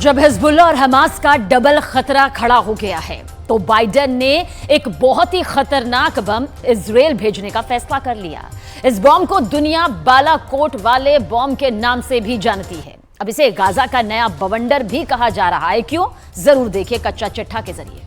जब हिजबुल्लाह और हमास का डबल खतरा खड़ा हो गया है तो बाइडेन ने एक बहुत ही खतरनाक बम इजराइल भेजने का फैसला कर लिया। इस बम को दुनिया बालाकोट वाले बम के नाम से भी जानती है। अब इसे गाजा का नया बवंडर भी कहा जा रहा है। क्यों? जरूर देखिए कच्चा चिट्ठा के जरिए।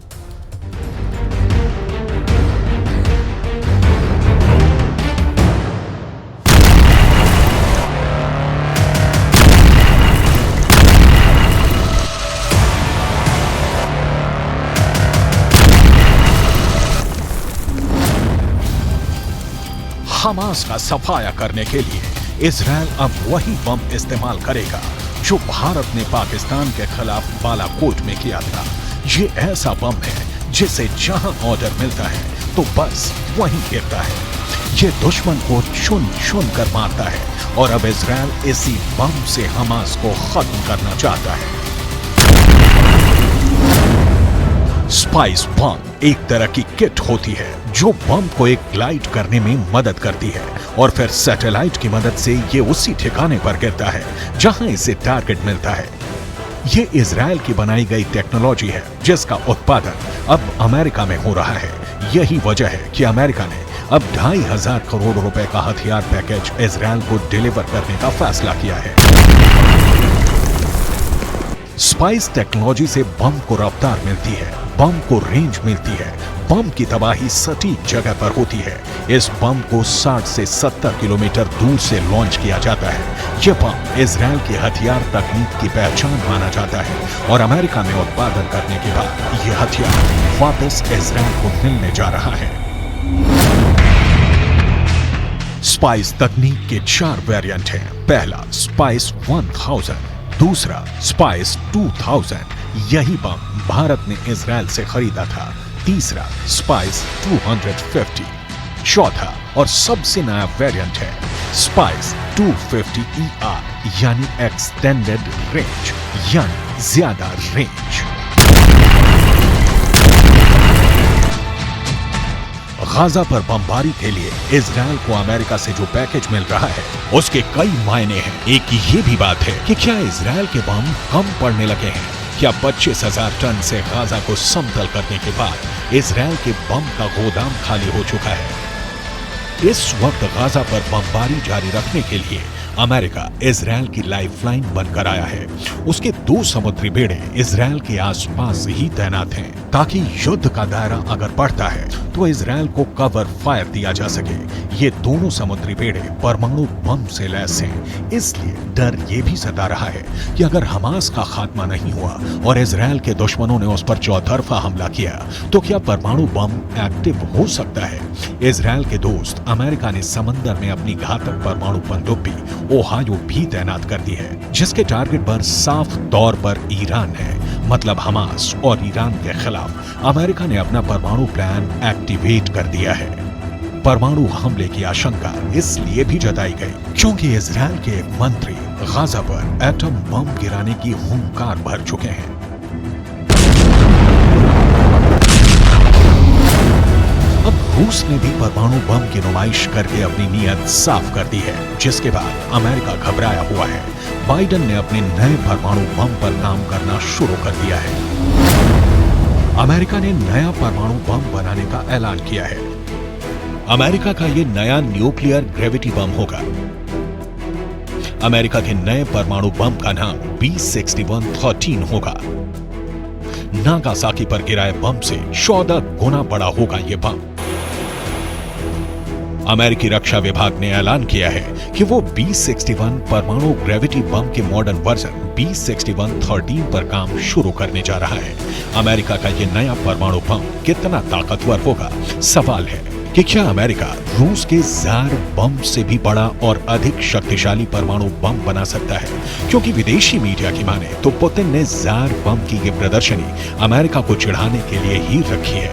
हमास का सफाया करने के लिए इजराइल अब वही बम इस्तेमाल करेगा जो भारत ने पाकिस्तान के खिलाफ बालाकोट में किया था। ये ऐसा बम है जिसे जहां ऑर्डर मिलता है तो बस वहीं गिरता है। ये दुश्मन को चुन चुन कर मारता है और अब इजराइल इसी बम से हमास को खत्म करना चाहता है। स्पाइस बम एक तरह की किट होती है जो बम को एक ग्लाइड करने में मदद करती है और फिर सैटेलाइट की मदद से ये उसी ठिकाने पर गिरता है जहां इसे टारगेट मिलता है। ये इजराइल की बनाई गई टेक्नोलॉजी है जिसका उत्पादन अब अमेरिका में हो रहा है। यही वजह है कि अमेरिका ने अब 2,500 करोड़ रुपए का हथियार पैकेज इजराइल को डिलीवर करने का फैसला किया है। स्पाइस टेक्नोलॉजी से बम को रफ्तार मिलती है, बम को रेंज मिलती है, बम की तबाही सटीक जगह पर होती है। इस बम को 60 से 70 किलोमीटर दूर से लॉन्च किया जाता है। यह बम इजराइल की हथियार तकनीक की पहचान माना जाता है और अमेरिका में उत्पादन करने के बाद यह हथियार वापस इजराइल को मिलने जा रहा है। स्पाइस तकनीक के 4 वेरिएंट हैं। पहला स्पाइस 1000, दूसरा स्पाइस 2000, यही बम भारत ने इजराइल से खरीदा था। तीसरा स्पाइस 250, चौथा और सबसे नया वेरिएंट है स्पाइस 250ER यानी एक्सटेंडेड रेंज यानी ज्यादा रेंज। गाजा पर बमबारी के लिए इजराइल को अमेरिका से जो पैकेज मिल रहा है उसके कई मायने हैं। एक ये भी बात है कि क्या इजराइल के बम कम पड़ने लगे हैं? क्या 25,000 टन से गाजा को समतल करने के बाद इजराइल के बम का गोदाम खाली हो चुका है? इस वक्त गाजा पर बमबारी जारी रखने के लिए अमेरिका इजराइल की लाइफलाइन बनकर आया है। उसके 2 समुद्री बेड़े इजराइल के आसपास ही तैनात हैं ताकि युद्ध का दायरा अगर बढ़ता है तो इजराइल को कवर फायर दिया जा सके। ये दोनों समुद्री बेड़े परमाणु बम से लैस हैं, इसलिए डर ये भी सता रहा है कि अगर हमास का खात्मा नहीं हुआ और इजराइल के दुश्मनों ने उस पर चौतरफा हमला किया तो क्या परमाणु बम एक्टिव हो सकता है? इजराइल के दोस्त अमेरिका ने समंदर में अपनी घातक परमाणु पनडुब्बी ओहायो भी तैनात कर दी है जिसके टारगेट पर साफ तौर पर ईरान है। मतलब हमास और ईरान के खिलाफ अमेरिका ने अपना परमाणु प्लान एक्टिवेट कर दिया है। परमाणु हमले की आशंका इसलिए भी जताई गई क्योंकि इजराइल के एक मंत्री गाजा पर एटम बम गिराने की हुंकार भर चुके हैं। अब रूस ने भी परमाणु बम की नुमाइश करके अपनी नीयत साफ कर दी है जिसके बाद अमेरिका घबराया हुआ है। बाइडेन ने अपने नए परमाणु बम पर काम करना शुरू कर दिया है। अमेरिका ने नया परमाणु बम बनाने का ऐलान किया है। अमेरिका का ये नया न्यूक्लियर ग्रेविटी बम होगा। अमेरिका के नए परमाणु बम का नाम B6113 होगा। नागासाकी पर गिराए बम से 14 गुना बड़ा होगा ये बम। अमेरिकी रक्षा विभाग ने ऐलान किया है कि वो B61 परमाणु ग्रेविटी बम के मॉडर्न वर्जन B6113 पर काम शुरू करने जा रहा है। अमेरिका का ये नया परमाणु बम कितना ताकतवर होगा? सवाल है कि क्या अमेरिका रूस के जार बम से भी बड़ा और अधिक शक्तिशाली परमाणु बम बना सकता है? क्योंकि विदेशी मीडिया की माने तो पुतिन ने जार बम की ये प्रदर्शनी अमेरिका को चिढ़ाने के लिए ही रखी है।